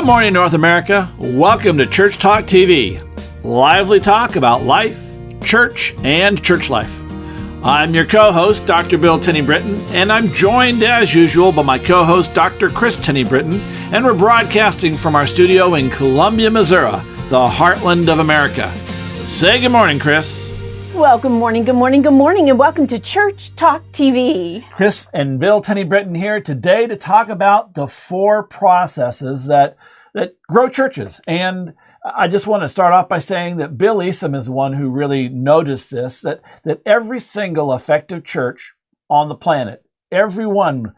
Good morning, North America. Welcome to Church Talk TV. Lively talk about life, church, and church life. I'm your co-host, Dr. Bill Tenny-Brittian, and I'm joined, as usual, by my co-host, Dr. Kris Tenny-Brittian, and we're broadcasting from our studio in Columbia, Missouri, the heartland of America. Say good morning, Kris. Well, good morning, and welcome to Church Talk TV. Kris and Bill Tenny-Brittian here today to talk about the 4 processes that grow churches. And I just want to start off by saying that Bill Easom is one who really noticed this, that every single effective church on the planet, everyone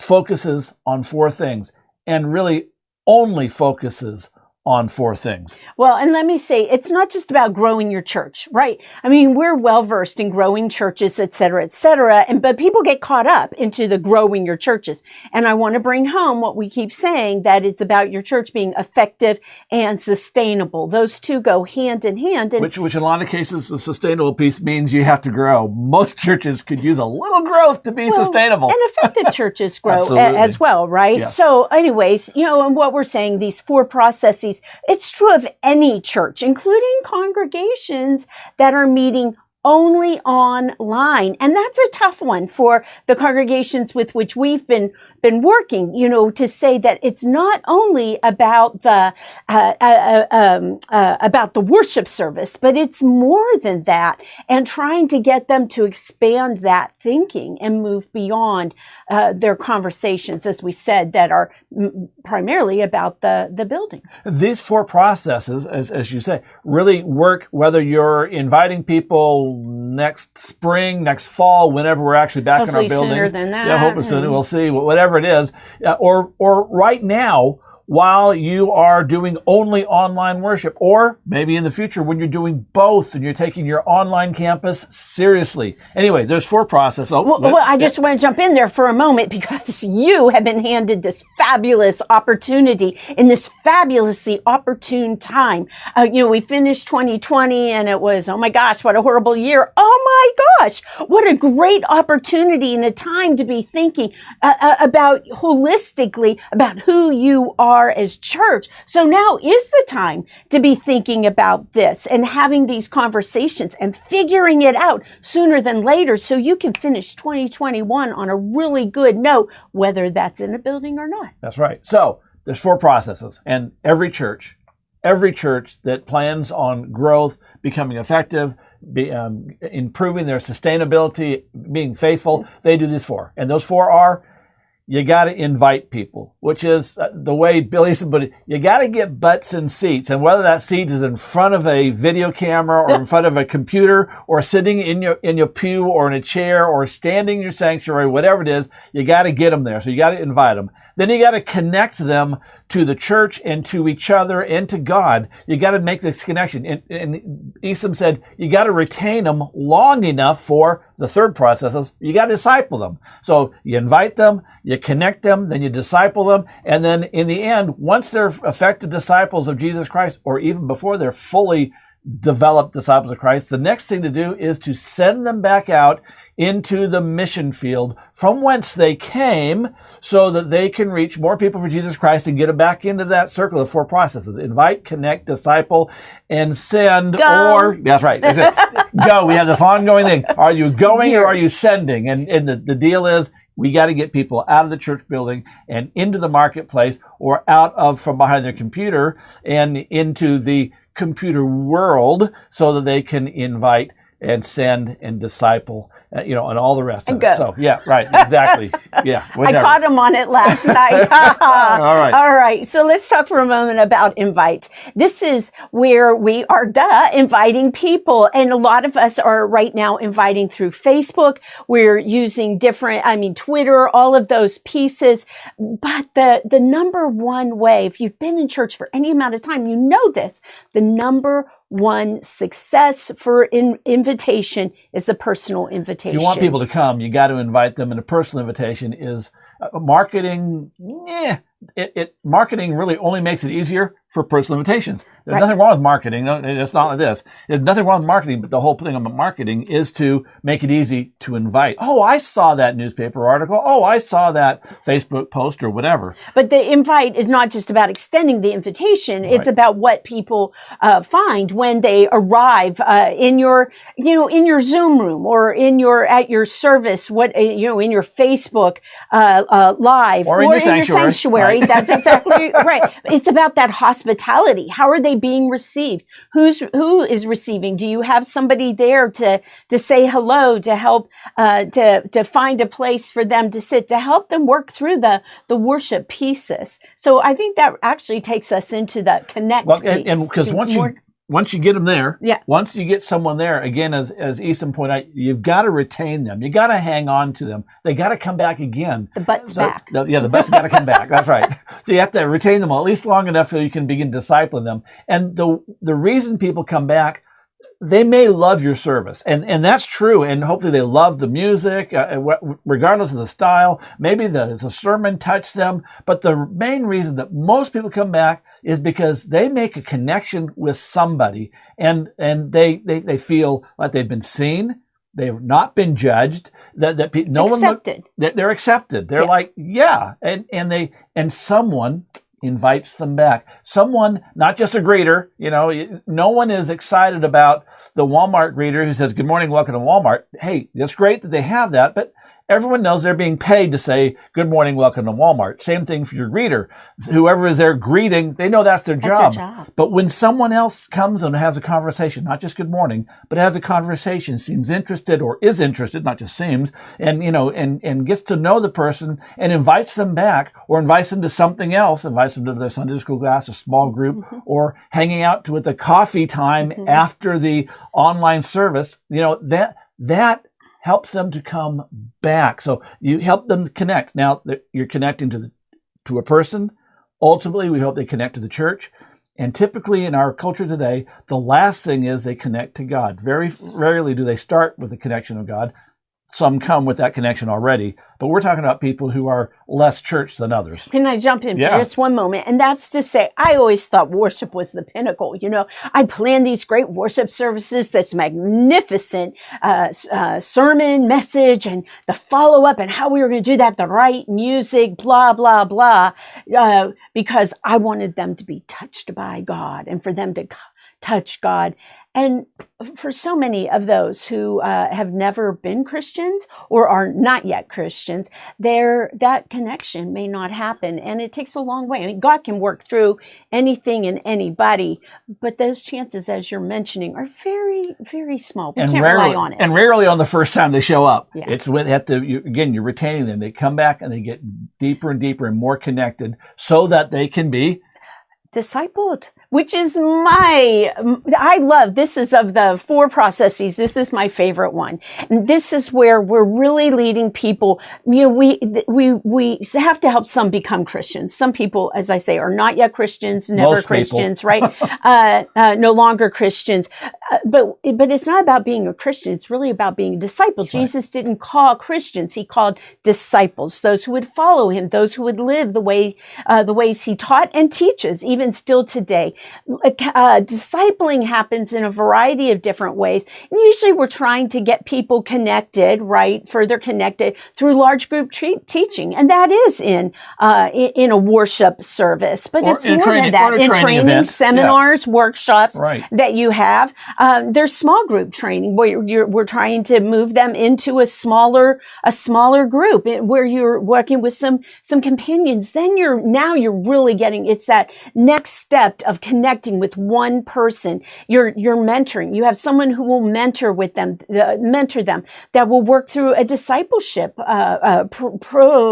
focuses on 4 things and really only focuses on 4 things. Well, and let me say, it's not just about growing your church, right? I mean, we're well-versed in growing churches, et cetera, but people get caught up into the growing your churches. And I want to bring home what we keep saying, that it's about your church being effective and sustainable. Those two go hand in hand. And which in a lot of cases, the sustainable piece means you have to grow. Most churches could use a little growth to be sustainable. And effective churches grow as well, right? Yes. So anyways, and what we're saying, these 4 processes, it's true of any church, including congregations that are meeting only online. And that's a tough one for the congregations with which we've been working, to say that it's not only about the worship service, but it's more than that, and trying to get them to expand that thinking and move beyond their conversations, as we said, that are primarily about the building. These 4 processes, as you say, really work whether you're inviting people next spring, next fall, whenever we're actually back Hopefully in our buildings. Sooner than that. Yeah, hopefully sooner. We'll see. Whatever it is, or right now, while you are doing only online worship, or maybe in the future when you're doing both and you're taking your online campus seriously. Anyway, there's 4 processes. I just want to jump in there for a moment, because you have been handed this fabulous opportunity in this fabulously opportune time. We finished 2020 and it was, oh my gosh, what a horrible year. Oh my gosh, what a great opportunity and a time to be thinking about holistically about who you are as church. So now is the time to be thinking about this and having these conversations and figuring it out sooner than later, so you can finish 2021 on a really good note, whether that's in a building or not. That's right. So there's 4 processes, and every church that plans on growth, becoming effective, improving their sustainability, being faithful, they do these 4. And those 4 are: you got to invite people, which is the way Billy said, but you got to get butts in seats. And whether that seat is in front of a video camera or in front of a computer or sitting in your pew or in a chair or standing in your sanctuary, whatever it is, you got to get them there. So you got to invite them. Then you got to connect them to the church and to each other and to God. You got to make this connection. And Easom said, you got to retain them long enough for the 3rd process is you got to disciple them. So you invite them, you connect them, then you disciple them. And then in the end, once they're effective disciples of Jesus Christ, or even before they're fully developed disciples of Christ, the next thing to do is to send them back out into the mission field from whence they came, so that they can reach more people for Jesus Christ and get them back into that circle of 4 processes: invite, connect, disciple, and send. Go. Or that's right, go. We have this ongoing thing: are you going or are you sending? And the deal is, we got to get people out of the church building and into the marketplace, or out of from behind their computer and into the computer world, so that they can invite and send and disciple, and all the rest of it. So, yeah, right, exactly. Yeah, whatever. I caught him on it last night. All right. So let's talk for a moment about invite. This is where we are inviting people. And a lot of us are right now inviting through Facebook. We're using Twitter, all of those pieces. But the number one way, if you've been in church for any amount of time, you know this, the number one success for invitation is the personal invitation. If you want people to come, you got to invite them, and a personal invitation is marketing. Marketing really only makes it easier for personal invitations. There's Right. nothing wrong with marketing. No, it's not like this. There's nothing wrong with marketing, but the whole thing about marketing is to make it easy to invite. Oh, I saw that newspaper article. Oh, I saw that Facebook post or whatever. But the invite is not just about extending the invitation. It's Right. about what people find when they arrive in your, in your Zoom room or at your service. In your Facebook live Or in your sanctuary. Right. That's exactly right. It's about that hospitality. How are they being received? Who is receiving? Do you have somebody there to say hello, to help to find a place for them to sit, to help them work through the worship pieces? So I think that actually takes us into the connect piece. And because once you get them there, Yeah. once you get someone there, again, as Easton pointed out, you've got to retain them. You got to hang on to them. They got to come back again. The butt's back. The butt's got to come back. That's right. So you have to retain them at least long enough so you can begin discipling them. And the reason people come back, they may love your service, and that's true. And hopefully they love the music, regardless of the style. Maybe the sermon touched them. But the main reason that most people come back is because they make a connection with somebody, and they feel like they've been seen. They've not been judged. Accepted. They're accepted. They're like, yeah, and someone invites them back. Someone, not just a greeter, no one is excited about the Walmart greeter who says, "Good morning, welcome to Walmart." Hey, it's great that they have that, but everyone knows they're being paid to say, "Good morning, welcome to Walmart." Same thing for your greeter. Whoever is there greeting, they know that's their job. But when someone else comes and has a conversation, not just good morning, but has a conversation, seems interested or is interested, not just seems, and gets to know the person and invites them back or invites them to something else, invites them to their Sunday school class, a small group, or hanging out with a coffee time after the online service, that helps them to come back. So you help them connect. Now you're connecting to a person. Ultimately, we hope they connect to the church. And typically in our culture today, the last thing is they connect to God. Very rarely do they start with the connection of God. Some come with that connection already, but we're talking about people who are less church than others. Can I jump in for just one moment? And that's to say, I always thought worship was the pinnacle. I planned these great worship services, this magnificent sermon message and the follow-up and how we were going to do that, the right music, blah, blah, blah, because I wanted them to be touched by God and for them to touch God. And for so many of those who have never been Christians or are not yet Christians, that connection may not happen. And it takes a long way. I mean, God can work through anything and anybody, but those chances, as you're mentioning, are very, very small. We can't rely on it. And rarely on the first time they show up. Yeah. It's you're retaining them. They come back and they get deeper and deeper and more connected so that they can be discipled, which is I love, this is of the 4 processes, this is my favorite one. And this is where we're really leading people. We have to help some become Christians. Some people, as I say, are not yet Christians, never Most Christians, people. right? No longer Christians. But it's not about being a Christian. It's really about being a disciple. That's right. Jesus didn't call Christians. He called disciples, those who would follow him, those who would live the ways he taught and teaches, even still today. Discipling happens in a variety of different ways. And usually we're trying to get people connected, right? Further connected through large group teaching. And that is in a worship service. But it's more than that. In training, seminars, workshops that you have. There's small group training where we're trying to move them into a smaller group where you're working with some companions. Then you're really getting, it's that next step of connecting with one person. You're mentoring. You have someone who will mentor them that will work through a discipleship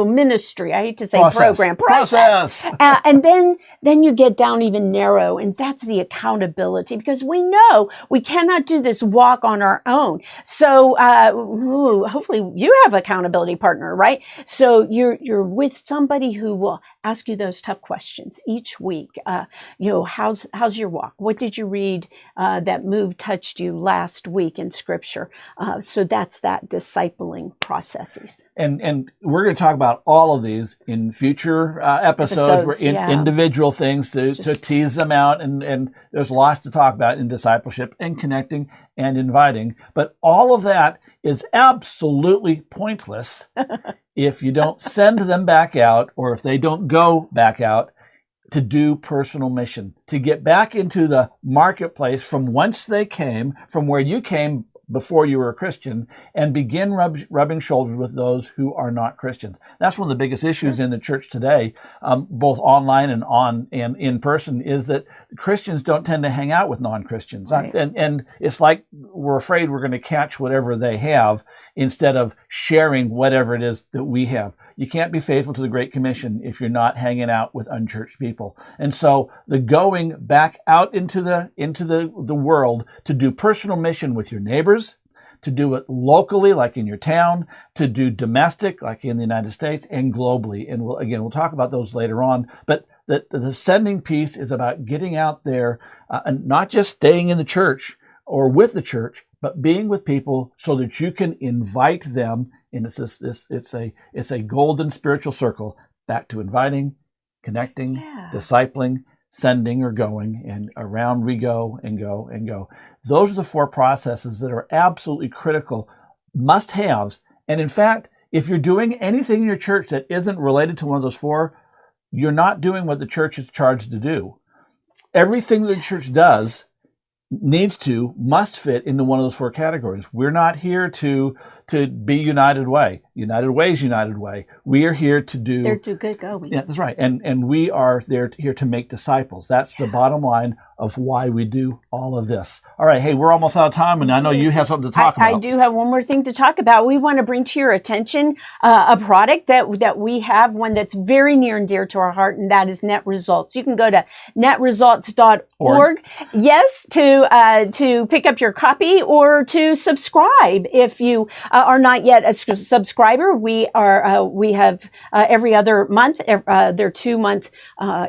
ministry. I hate to say program process. And then you get down even narrow, and that's the accountability, because we know We cannot do this walk on our own. So hopefully you have an accountability partner, right? So you're with somebody who will ask you those tough questions each week. How's your walk? What did you read that touched you last week in Scripture? So that's that discipling processes. And we're going to talk about all of these in future episodes. We're individual things to tease them out, and there's lots to talk about in discipleship and connecting and inviting. But all of that is absolutely pointless if you don't send them back out, or if they don't go back out to do personal mission, to get back into the marketplace from whence they came, from where you came before you were a Christian, and begin rubbing shoulders with those who are not Christians. That's one of the biggest issues in the church today, both online and in person, is that Christians don't tend to hang out with non-Christians. Right. And it's like we're afraid we're going to catch whatever they have instead of sharing whatever it is that we have. You can't be faithful to the Great Commission if you're not hanging out with unchurched people. And so the going back out into the world to do personal mission with your neighbors, to do it locally, like in your town, to do domestic, like in the United States, and globally. And we'll talk about those later on. But the sending piece is about getting out there and not just staying in the church or with the church, but being with people so that you can invite them. And it's a golden spiritual circle back to inviting, connecting, discipling, sending or going, and around we go and go and go. Those are the four processes that are absolutely critical, must-haves. And in fact, if you're doing anything in your church that isn't related to one of those four, you're not doing what the church is charged to do. Everything the church does must fit into one of those four categories. We're not here to be United Way. United Way is United Way. We are here to do... They're too good going. Yeah, that's right. And we are here to make disciples. That's the bottom line of why we do all of this. All right. Hey, we're almost out of time, and I know you have something to talk about. I do have one more thing to talk about. We want to bring to your attention a product that we have, one that's very near and dear to our heart, and that is Net Results. You can go to netresults.org. Yes, to pick up your copy or to subscribe. If you are not yet a subscriber, we have every other month. They're 2-month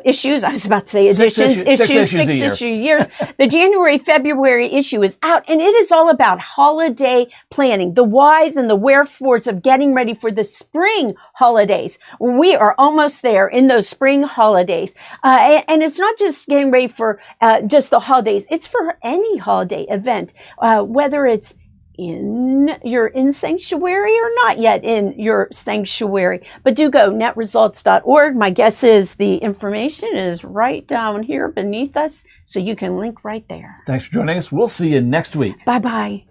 issues. I was about to say editions. Six issues a year. The January-February issue is out, and it is all about holiday planning, the whys and the wherefores of getting ready for the spring holidays. We are almost there in those spring holidays. And it's not just getting ready for just the holidays. It's for any holiday event, whether it's you're in sanctuary or not yet in your sanctuary. But do go netresults.org. My guess is the information is right down here beneath us, so you can link right there. Thanks for joining us. We'll see you next week. Bye-bye.